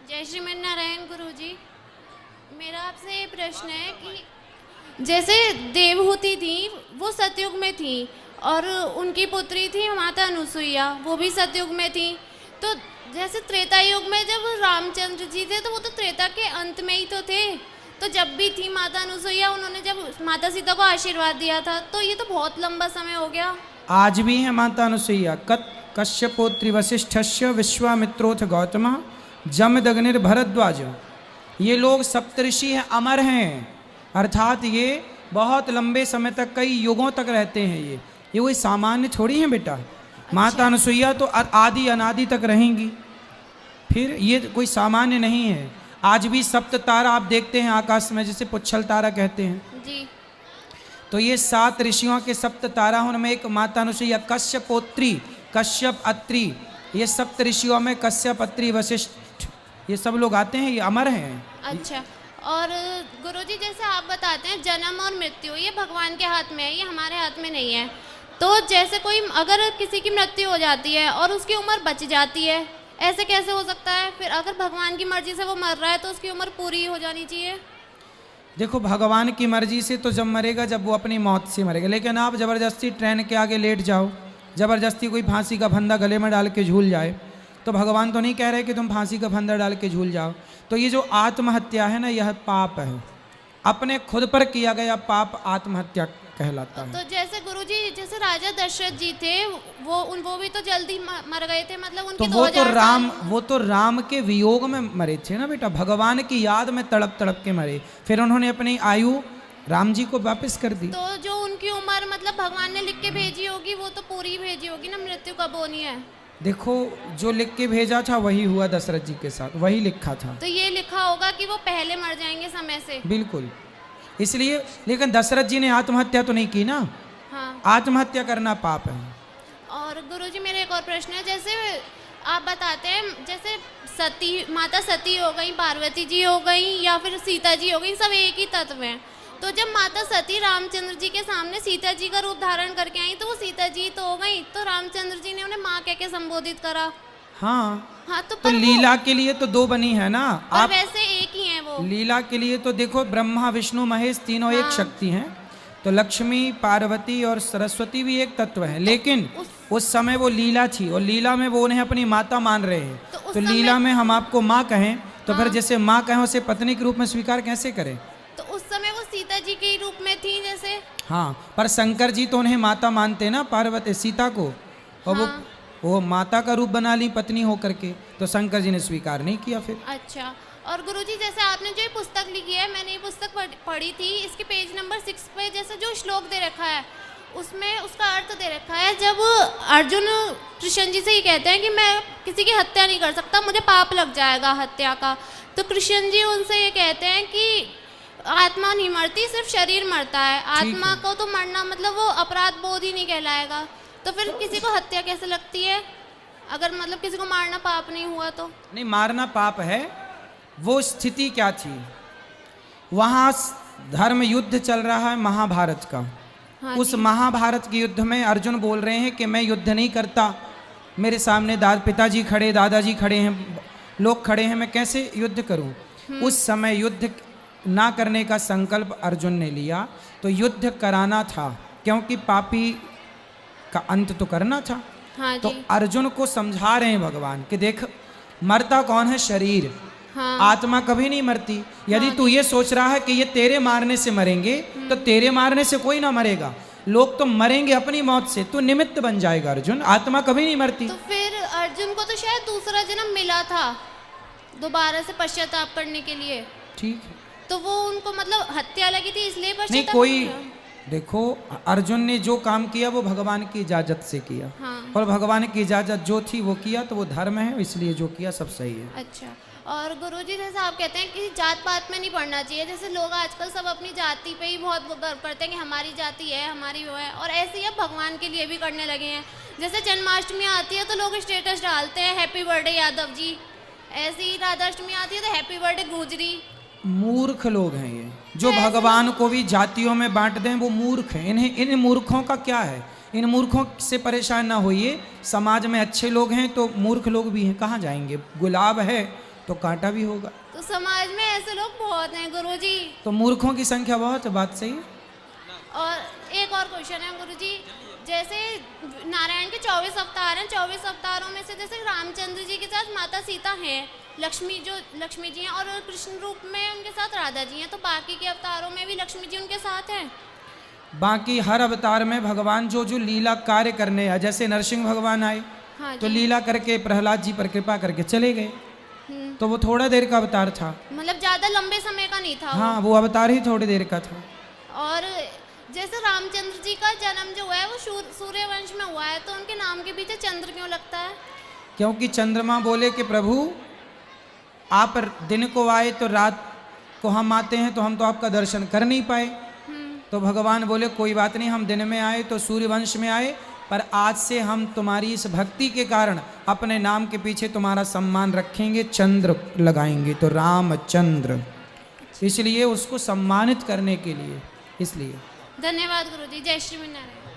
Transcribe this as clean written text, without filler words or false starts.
जय श्रीमन नारायण गुरुजी। मेरा आपसे ये प्रश्न है कि जैसे देवहूति थी वो सतयुग में थी और उनकी पुत्री थी माता अनुसुईया, वो भी सतयुग में थी। तो जैसे त्रेता युग में जब रामचंद्र जी थे तो वो तो त्रेता के अंत में ही तो थे। तो जब भी थी माता अनुसुईया, उन्होंने जब माता सीता को आशीर्वाद दिया था, तो ये तो बहुत लंबा समय हो गया। आज भी है माता अनुसुईया। कश्यपोत्री वशिष्ठस्य विश्वामित्रोथ गौतम जमदग्निर भरद्वाज। ये लोग सप्तऋषि हैं, अमर हैं, अर्थात ये बहुत लंबे समय तक, कई युगों तक रहते हैं। ये कोई सामान्य थोड़ी हैं बेटा। माता अनुसुईया तो आदि अनादि तक रहेंगी, फिर ये कोई सामान्य नहीं है। आज भी सप्त तारा आप देखते हैं आकाश में, जिसे पुच्छल तारा कहते हैं जी। तो ये 7 ऋषियों के सप्त तारा, उनमें एक माता अनुसुईया। कश्यपोत्री, कश्यप, अत्रि, ये सप्त ऋषियों में कश्यप, अत्रि, वशिष्ठ, ये सब लोग आते हैं, ये अमर हैं। अच्छा, और गुरुजी जैसे आप बताते हैं जन्म और मृत्यु ये भगवान के हाथ में है, ये हमारे हाथ में नहीं है। तो जैसे कोई अगर किसी की मृत्यु हो जाती है और उसकी उम्र बच जाती है, ऐसे कैसे हो सकता है? फिर अगर भगवान की मर्जी से वो मर रहा है तो उसकी उम्र पूरी हो जानी चाहिए। देखो, भगवान की मर्जी से तो जब मरेगा, जब वो अपनी मौत से मरेगा। लेकिन आप ज़बरदस्ती ट्रेन के आगे लेट जाओ, ज़बरदस्ती कोई फांसी का फंदा गले में डाल के झूल जाए, तो भगवान तो नहीं कह रहे कि तुम फांसी का फंदा डाल के झूल जाओ। तो ये जो आत्महत्या है ना, यह पाप है, अपने खुद पर किया गया पाप आत्महत्या कहलाता है। तो जैसे गुरुजी, जैसे राजा दशरथ जी थे, वो भी तो जल्दी मर गए थे, मतलब उनके वो तो राम के वियोग में मरे थे ना बेटा, भगवान की याद में तड़प तड़प के मरे। फिर उन्होंने अपनी आयु राम जी को वापस कर दी। तो जो उनकी उम्र मतलब भगवान ने लिख के भेजी होगी, वो तो पूरी भेजी होगी ना, मृत्यु कब होनी है। देखो, जो लिख के भेजा था वही हुआ दशरथ जी के साथ, वही लिखा था। तो ये लिखा होगा कि वो पहले मर जाएंगे समय से। बिल्कुल, इसलिए। लेकिन दशरथ जी ने आत्महत्या तो नहीं की ना। हाँ। आत्महत्या करना पाप है। और गुरुजी मेरा एक और प्रश्न है, जैसे आप बताते हैं जैसे सती माता सती हो गई, पार्वती जी हो गई या फिर सीता जी हो गई, सब एक ही तत्व हैं। तो जब माता सती रामचंद्र जी के सामने सीता जी का रूप धारण करके आई, तो वो सीता जी तो हो गई, तो रामचंद्र जी ने उन्हें माँ कह के संबोधित करा। हाँ, तो लीला के लिए तो 2 बनी है ना। आप वैसे एक ही हैं वो। लीला के लिए तो देखो, ब्रह्मा विष्णु महेश तीनों एक शक्ति हैं, तो लक्ष्मी, पार्वती और सरस्वती भी एक तत्व है। लेकिन उस समय वो लीला थी, और लीला में वो उन्हें अपनी माता मान रहे हैं। तो लीला में हम आपको माँ कहें तो फिर जैसे माँ कहें उसे पत्नी के रूप में स्वीकार कैसे करें? तो उस समय वो सीता जी के रूप में थी जैसे। हाँ, पर शंकर जी तो उन्हें माता मानते ना, पार्वती सीता को, और वो माता का रूप बना ली पत्नी होकर के, तो शंकर जी ने स्वीकार नहीं किया फिर। अच्छा, और गुरुजी जैसे आपने जो ये पुस्तक लिखी है, मैंने ये पुस्तक पढ़ी थी, इसके पेज नंबर 6 पे जैसे जो श्लोक दे रखा है उसमें उसका अर्थ दे रखा है। जब अर्जुन कृष्ण जी से ये कहते हैं कि मैं किसी की हत्या नहीं कर सकता, मुझे पाप लग जाएगा हत्या का, तो कृष्ण जी उनसे ये कहते हैं कि आत्मा नहीं मरती, सिर्फ शरीर मरता है। आत्मा को तो मरना मतलब वो अपराध बोध ही नहीं कहलाएगा। तो फिर किसी को हत्या कैसे लगती है, अगर मतलब किसी को मारना पाप नहीं हुआ तो? नहीं, मारना पाप है। वो स्थिति क्या थी, वहाँ धर्म युद्ध चल रहा है महाभारत का। हाँ, उस महाभारत के युद्ध में अर्जुन बोल रहे हैं कि मैं युद्ध नहीं करता, मेरे सामने पिताजी खड़े, दादाजी खड़े हैं, लोग खड़े हैं, मैं कैसे युद्ध करूं? उस समय युद्ध ना करने का संकल्प अर्जुन ने लिया, तो युद्ध कराना था, क्योंकि पापी का अंत तो करना था। हाँ, तो अर्जुन को समझा रहे हैं भगवान कि देख, मरता कौन है? शरीर। हाँ। आत्मा कभी नहीं मरती। यदि तू ये सोच रहा है कि ये तेरे मारने से मरेंगे, तो तेरे मारने से कोई ना मरेगा, लोग तो मरेंगे अपनी मौत से, तू निमित्त बन जाएगा अर्जुन, आत्मा कभी नहीं मरती। तो फिर अर्जुन को तो शायद दूसरा जन्म मिला था दोबारा से पश्चाताप करने के लिए। ठीक है, तो वो उनको मतलब हत्या लगी थी इसलिए नहीं, पश्चाताप कोई किया? देखो, अर्जुन ने जो काम किया वो भगवान की इजाजत से किया। हाँ। और भगवान की इजाजत जो थी वो किया, तो वो धर्म है, इसलिए जो किया सब सही है। अच्छा, और गुरुजी जैसे आप कहते हैं कि जात पात में नहीं पढ़ना चाहिए, जैसे लोग आजकल सब अपनी जाति पे ही बहुत गर्व करते हैं कि हमारी जाति है, हमारी वो है, और ऐसे ही अब भगवान के लिए भी करने लगे हैं। जैसे जन्माष्टमी आती है तो लोग स्टेटस डालते हैं हैप्पी बर्थडे यादव जी, ऐसे ही राधाष्टमी आती है तो हैप्पी बर्थडे गुजरी। मूर्ख लोग हैं ये, जो भगवान को भी जातियों में बांट दें, वो मूर्ख हैं। इन मूर्खों का क्या है? इन मूर्खों से परेशान ना होइए। समाज में अच्छे लोग हैं तो मूर्ख लोग भी हैं, कहाँ जाएंगे? गुलाब है तो कांटा भी होगा। तो समाज में ऐसे लोग बहुत हैं गुरुजी। तो मूर्खों की संख्या बहुत है, बात सही है। और एक और क्वेश्चन है गुरुजी, जैसे नारायण के 24 अवतार हैं, 24 अवतारों में से जैसे रामचंद्र जी के साथ माता सीता हैं, लक्ष्मी जी हैं, और कृष्ण रूप में उनके साथ राधा जी हैं, तो बाकी के अवतारों में भी लक्ष्मी जी उनके साथ हैं? बाकी हर अवतार में भगवान जो जो लीला कार्य करने आए, जैसे नरसिंह भगवान आए हाँ तो जी। लीला करके प्रहलाद जी पर कृपा करके चले गए, तो वो थोड़ा देर का अवतार था। मतलब ज्यादा लंबे समय का नहीं था वो। हाँ, वो अवतार ही थोड़ी देर का था। और जैसे रामचंद्र जी का जन्म जो हुआ है वो सूर्यवंश में हुआ है, तो उनके नाम के पीछे चंद्र क्यों लगता है? क्योंकि चंद्रमा बोले कि प्रभु आप दिन को आए तो रात को हम आते हैं, तो हम तो आपका दर्शन कर नहीं पाए। तो भगवान बोले कोई बात नहीं, हम दिन में आए तो सूर्यवंश में आए, पर आज से हम तुम्हारी इस भक्ति के कारण अपने नाम के पीछे तुम्हारा सम्मान रखेंगे, चंद्र लगाएंगे, तो रामचंद्र, इसलिए उसको सम्मानित करने के लिए, इसलिए। धन्यवाद गुरुजी। जय श्री नारायण।